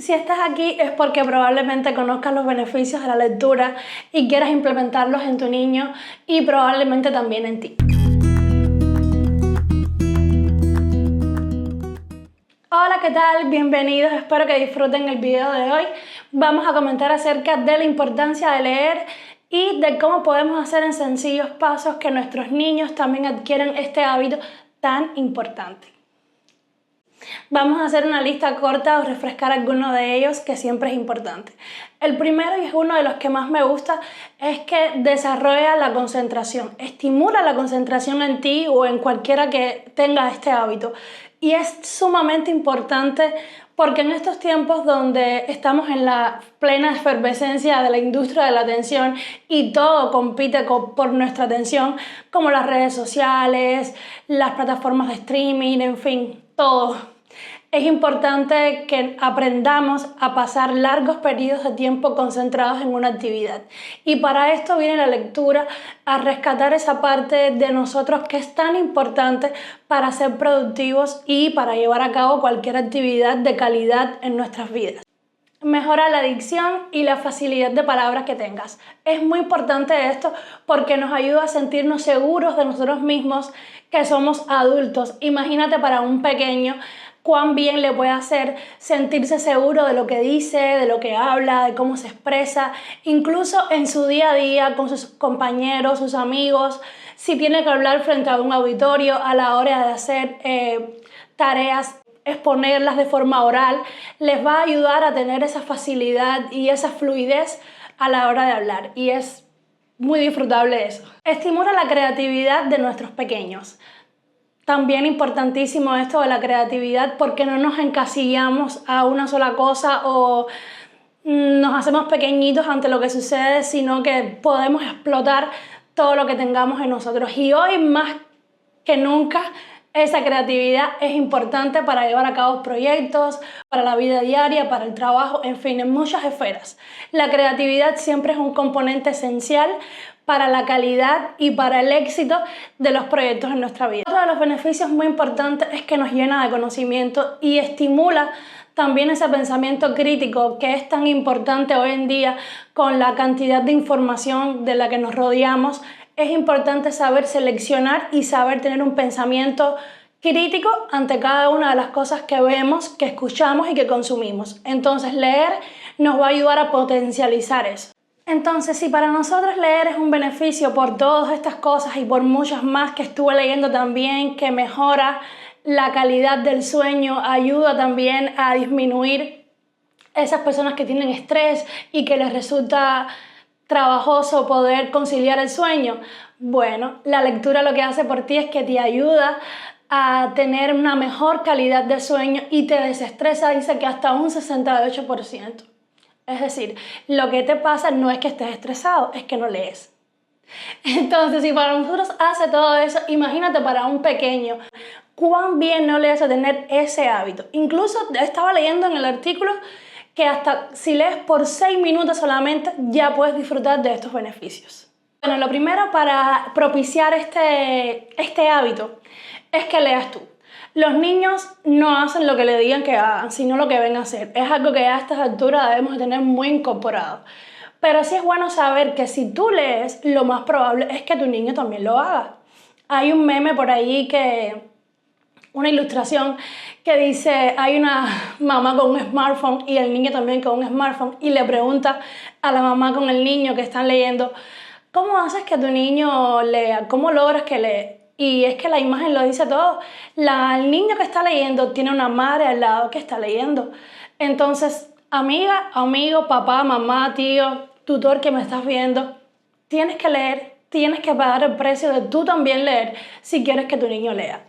Si estás aquí es porque probablemente conozcas los beneficios de la lectura y quieras implementarlos en tu niño y probablemente también en ti. Hola, ¿qué tal? Bienvenidos, espero que disfruten el video de hoy. Vamos a comentar acerca de la importancia de leer y de cómo podemos hacer en sencillos pasos que nuestros niños también adquieran este hábito tan importante. Vamos a hacer una lista corta o refrescar alguno de ellos que siempre es importante. El primero, y es uno de los que más me gusta, es que desarrolla la concentración, estimula la concentración en ti o en cualquiera que tenga este hábito. Y es sumamente importante porque en estos tiempos donde estamos en la plena efervescencia de la industria de la atención y todo compite por nuestra atención, como las redes sociales, las plataformas de streaming, en fin, todo. Es importante que aprendamos a pasar largos periodos de tiempo concentrados en una actividad. Y para esto viene la lectura a rescatar esa parte de nosotros que es tan importante para ser productivos y para llevar a cabo cualquier actividad de calidad en nuestras vidas. Mejora la dicción y la facilidad de palabras que tengas. Es muy importante esto porque nos ayuda a sentirnos seguros de nosotros mismos, que somos adultos. Imagínate para un pequeño cuán bien le puede hacer sentirse seguro de lo que dice, de lo que habla, de cómo se expresa, incluso en su día a día con sus compañeros, sus amigos, si tiene que hablar frente a un auditorio a la hora de hacer tareas, exponerlas de forma oral, les va a ayudar a tener esa facilidad y esa fluidez a la hora de hablar, y es muy disfrutable eso. Estimula la creatividad de nuestros pequeños. También importantísimo esto de la creatividad porque no nos encasillamos a una sola cosa o nos hacemos pequeñitos ante lo que sucede, sino que podemos explotar todo lo que tengamos en nosotros. Y hoy más que nunca esa creatividad es importante para llevar a cabo proyectos, para la vida diaria, para el trabajo, en fin, en muchas esferas. La creatividad siempre es un componente esencial para la calidad y para el éxito de los proyectos en nuestra vida. Otro de los beneficios muy importantes es que nos llena de conocimiento y estimula también ese pensamiento crítico que es tan importante hoy en día con la cantidad de información de la que nos rodeamos. Es importante saber seleccionar y saber tener un pensamiento crítico ante cada una de las cosas que vemos, que escuchamos y que consumimos. Entonces leer nos va a ayudar a potencializar eso. Entonces, si para nosotros leer es un beneficio por todas estas cosas y por muchas más que estuve leyendo también, que mejora la calidad del sueño, ayuda también a disminuir esas personas que tienen estrés y que les resulta trabajoso poder conciliar el sueño, bueno, la lectura lo que hace por ti es que te ayuda a tener una mejor calidad de sueño y te desestresa, dice que hasta un 68%. Es decir, lo que te pasa no es que estés estresado, es que no lees. Entonces, si para nosotros hace todo eso, imagínate para un pequeño, cuán bien no le hace tener ese hábito. Incluso estaba leyendo en el artículo que hasta si lees por 6 minutos solamente ya puedes disfrutar de estos beneficios. Bueno, lo primero para propiciar este hábito es que leas tú. Los niños no hacen lo que le digan que hagan, sino lo que ven a hacer. Es algo que ya a estas alturas debemos tener muy incorporado. Pero sí es bueno saber que si tú lees, lo más probable es que tu niño también lo haga. Hay un meme por ahí una ilustración que dice, hay una mamá con un smartphone y el niño también con un smartphone y le pregunta a la mamá con el niño que están leyendo, ¿cómo haces que tu niño lea? ¿Cómo logras que lea? Y es que la imagen lo dice todo. El niño que está leyendo tiene una madre al lado que está leyendo. Entonces, amiga, amigo, papá, mamá, tío, tutor que me estás viendo, tienes que leer, tienes que pagar el precio de tú también leer si quieres que tu niño lea.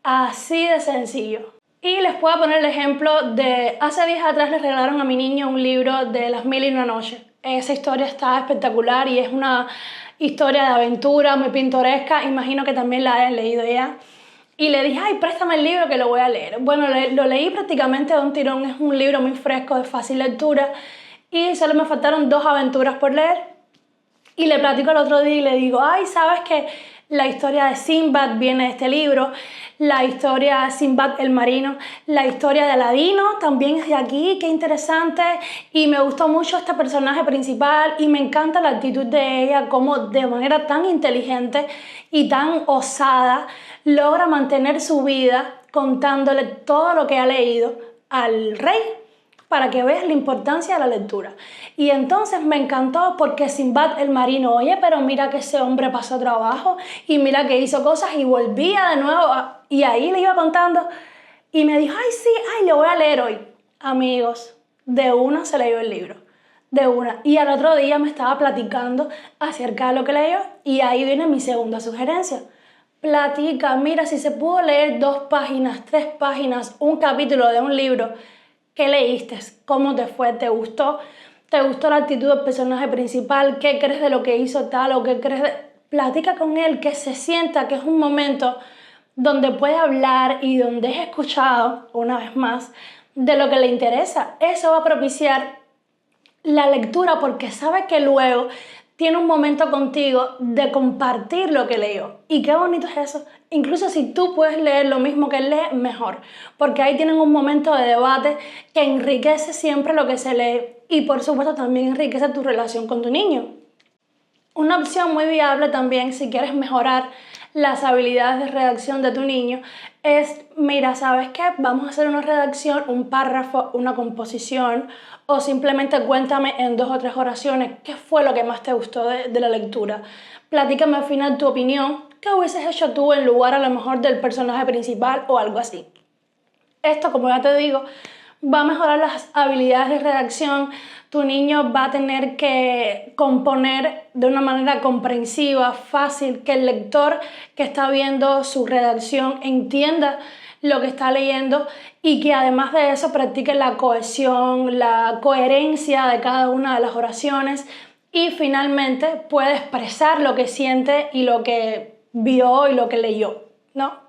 Así de sencillo. Y les puedo poner el ejemplo de hace días atrás le regalaron a mi niño un libro de Las Mil y una Noches. Esa historia está espectacular y es una historia de aventura muy pintoresca. Imagino que también la hayan leído ya. Y le dije, ay, préstame el libro que lo voy a leer. Bueno, lo leí prácticamente de un tirón. Es un libro muy fresco, de fácil lectura. Y solo me faltaron 2 aventuras por leer. Y le platico el otro día y le digo, ay, ¿sabes qué? La historia de Sinbad viene de este libro, la historia de Sinbad el marino, la historia de Aladino también es de aquí, qué interesante, y me gustó mucho este personaje principal y me encanta la actitud de ella, como de manera tan inteligente y tan osada logra mantener su vida contándole todo lo que ha leído al rey, para que veas la importancia de la lectura. Y entonces me encantó porque Sinbad el marino, oye, pero mira que ese hombre pasó trabajo y mira que hizo cosas y volvía de nuevo y ahí le iba contando y me dijo, ay sí, ay, lo voy a leer hoy. Amigos, de una se leyó el libro, de una. Y al otro día me estaba platicando acerca de lo que leyó y ahí viene mi segunda sugerencia. Platica, mira, si se pudo leer 2 páginas, 3 páginas, un capítulo de un libro. ¿Qué leíste? ¿Cómo te fue? ¿Te gustó? ¿Te gustó la actitud del personaje principal? ¿Qué crees de lo que hizo tal o qué crees de...? Platica con él, que se sienta que es un momento donde puede hablar y donde es escuchado, una vez más, de lo que le interesa. Eso va a propiciar la lectura porque sabe que luego tiene un momento contigo de compartir lo que leyó. Y qué bonito es eso. Incluso si tú puedes leer lo mismo que él lee, mejor. Porque ahí tienen un momento de debate que enriquece siempre lo que se lee. Y por supuesto también enriquece tu relación con tu niño. Una opción muy viable también si quieres mejorar las habilidades de redacción de tu niño es, mira, ¿sabes qué? Vamos a hacer una redacción, un párrafo, una composición o simplemente cuéntame en 2 o 3 oraciones qué fue lo que más te gustó de la lectura. Platícame al final tu opinión, qué hubieses hecho tú en lugar a lo mejor del personaje principal o algo así. Esto, como ya te digo, va a mejorar las habilidades de redacción. Tu niño va a tener que componer de una manera comprensiva, fácil, que el lector que está viendo su redacción entienda lo que está leyendo y que además de eso practique la cohesión, la coherencia de cada una de las oraciones y finalmente puede expresar lo que siente y lo que vio y lo que leyó, ¿no?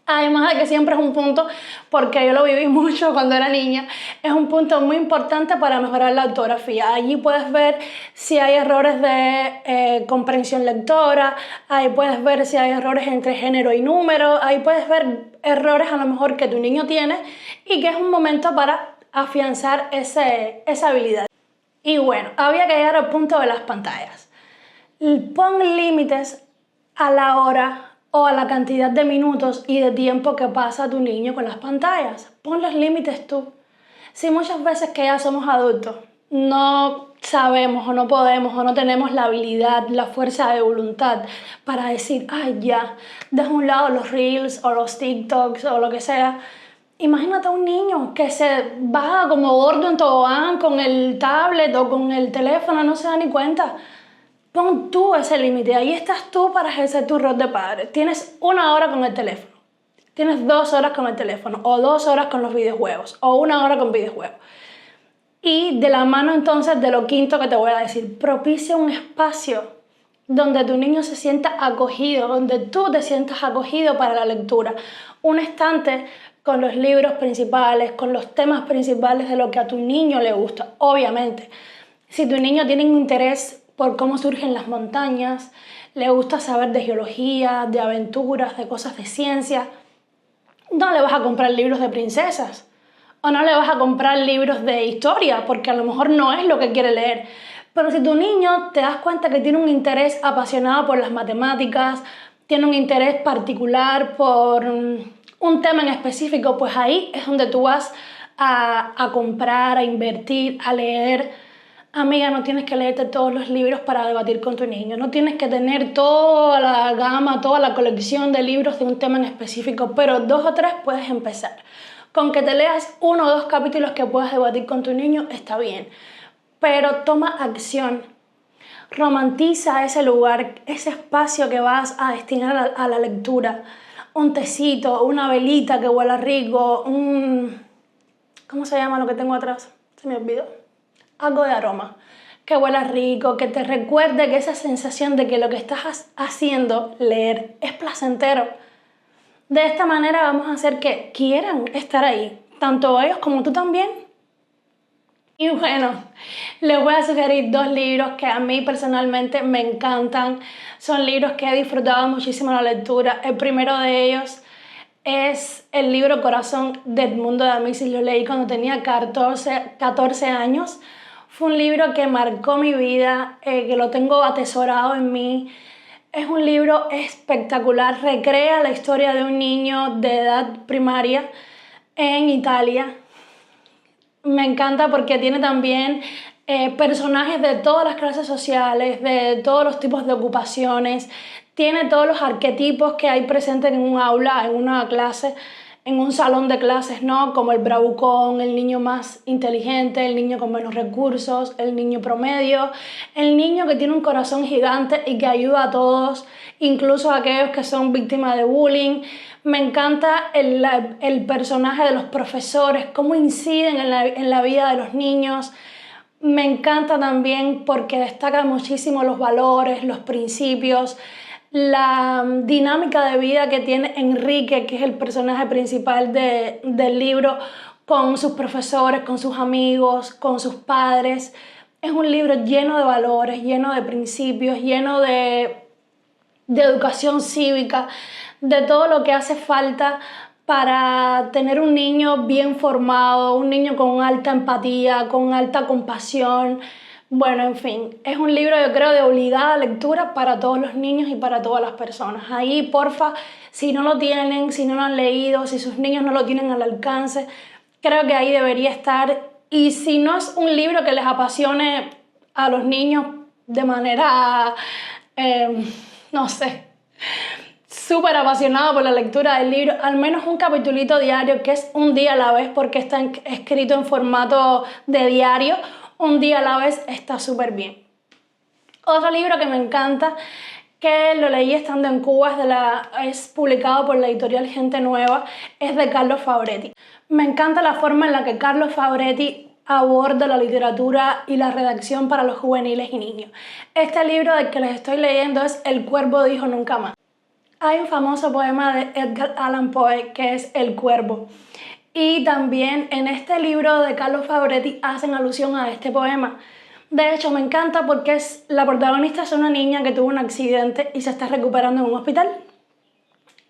Además de que siempre es un punto, porque yo lo viví mucho cuando era niña, es un punto muy importante para mejorar la ortografía. Allí puedes ver si hay errores de comprensión lectora, ahí puedes ver si hay errores entre género y número, ahí puedes ver errores a lo mejor que tu niño tiene y que es un momento para afianzar esa habilidad. Y bueno, había que llegar al punto de las pantallas. Pon límites a la hora o a la cantidad de minutos y de tiempo que pasa tu niño con las pantallas. Pon los límites tú. Si muchas veces que ya somos adultos no sabemos o no podemos o no tenemos la habilidad, la fuerza de voluntad para decir, ay ya, deja a un lado los reels o los TikToks o lo que sea. Imagínate a un niño que se baja como gordo en tobogán con el tablet o con el teléfono, no se da ni cuenta. Pon tú ese límite, ahí estás tú para ejercer tu rol de padre. Tienes 1 hora con el teléfono, tienes 2 horas con el teléfono, o 2 horas con los videojuegos, o 1 hora con videojuegos. Y de la mano entonces de lo quinto que te voy a decir, propicia un espacio donde tu niño se sienta acogido, donde tú te sientas acogido para la lectura. Un estante con los libros principales, con los temas principales de lo que a tu niño le gusta. Obviamente, si tu niño tiene un interés por cómo surgen las montañas, le gusta saber de geología, de aventuras, de cosas de ciencia, no le vas a comprar libros de princesas o no le vas a comprar libros de historia porque a lo mejor no es lo que quiere leer. Pero si tu niño te das cuenta que tiene un interés apasionado por las matemáticas, tiene un interés particular por un tema en específico, pues ahí es donde tú vas a comprar, a invertir, a leer. Amiga, no tienes que leerte todos los libros para debatir con tu niño, no tienes que tener toda la gama, toda la colección de libros de un tema en específico, pero 2 o 3 puedes empezar. Con que te leas 1 o 2 capítulos que puedas debatir con tu niño está bien, pero toma acción. Romantiza ese lugar, ese espacio que vas a destinar a la lectura. Un tecito, una velita que huela rico, ¿cómo se llama lo que tengo atrás? Se me olvidó. Algo de aroma, que huela rico, que te recuerde que esa sensación de que lo que estás haciendo, leer, es placentero. De esta manera vamos a hacer que quieran estar ahí, tanto ellos como tú también. Y bueno, les voy a sugerir dos libros que a mí personalmente me encantan. Son libros que he disfrutado muchísimo la lectura. El primero de ellos es el libro Corazón de Edmundo de Amicis. Lo leí cuando tenía 14 años. Fue un libro que marcó mi vida, que lo tengo atesorado en mí. Es un libro espectacular. Recrea la historia de un niño de edad primaria en Italia. Me encanta porque tiene también personajes de todas las clases sociales, de todos los tipos de ocupaciones. Tiene todos los arquetipos que hay presentes en un aula, en una clase, en un salón de clases, ¿no? Como el bravucón, el niño más inteligente, el niño con menos recursos, el niño promedio, el niño que tiene un corazón gigante y que ayuda a todos, incluso a aquellos que son víctimas de bullying. Me encanta el personaje de los profesores, cómo inciden en la vida de los niños. Me encanta también porque destaca muchísimo los valores, los principios, la dinámica de vida que tiene Enrique, que es el personaje principal del libro, con sus profesores, con sus amigos, con sus padres. Es un libro lleno de valores, lleno de principios, lleno de educación cívica, de todo lo que hace falta para tener un niño bien formado, un niño con alta empatía, con alta compasión. Bueno, en fin, es un libro, yo creo, de obligada lectura para todos los niños y para todas las personas. Ahí, porfa, si no lo tienen, si no lo han leído, si sus niños no lo tienen al alcance, creo que ahí debería estar. Y si no es un libro que les apasione a los niños de manera, no sé, súper apasionado por la lectura del libro, al menos un capitulito diario, que es un día a la vez, porque está escrito en formato de diario. Un día a la vez está súper bien. Otro libro que me encanta, que lo leí estando en Cuba, es publicado por la editorial Gente Nueva, es de Carlos Fabretti. Me encanta la forma en la que Carlos Fabretti aborda la literatura y la redacción para los juveniles y niños. Este libro del que les estoy leyendo es El Cuervo dijo nunca más. Hay un famoso poema de Edgar Allan Poe que es El Cuervo. Y también en este libro de Carlos Fabretti hacen alusión a este poema. De hecho, me encanta porque la protagonista es una niña que tuvo un accidente y se está recuperando en un hospital.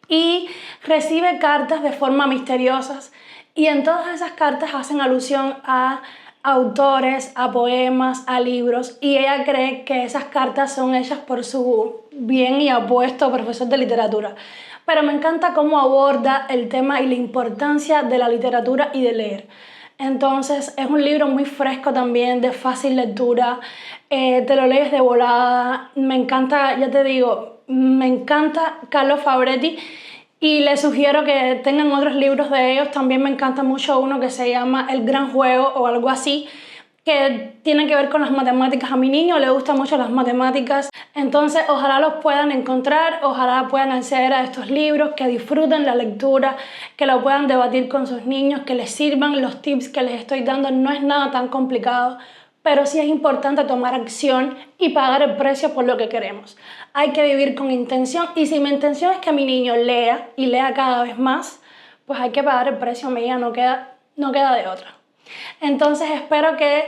Y recibe cartas de forma misteriosas. Y en todas esas cartas hacen alusión a autores, a poemas, a libros. Y ella cree que esas cartas son hechas por su bien y apuesto profesor de literatura. Pero me encanta cómo aborda el tema y la importancia de la literatura y de leer. Entonces es un libro muy fresco también, de fácil lectura, te lo lees de volada. Me encanta, ya te digo, me encanta Carlos Fabretti y les sugiero que tengan otros libros de ellos. También me encanta mucho uno que se llama El Gran Juego o algo así, que tiene que ver con las matemáticas. A mi niño le gustan mucho las matemáticas, entonces ojalá los puedan encontrar, ojalá puedan acceder a estos libros, que disfruten la lectura, que lo puedan debatir con sus niños, que les sirvan los tips que les estoy dando. No es nada tan complicado, pero sí es importante tomar acción y pagar el precio por lo que queremos. Hay que vivir con intención, y si mi intención es que mi niño lea y lea cada vez más, pues hay que pagar el precio. A medida no queda de otra. Entonces espero que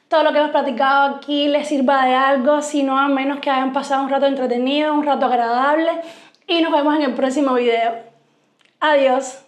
todo lo que hemos platicado aquí les sirva de algo, si no al menos que hayan pasado un rato entretenido, un rato agradable, y nos vemos en el próximo video. Adiós.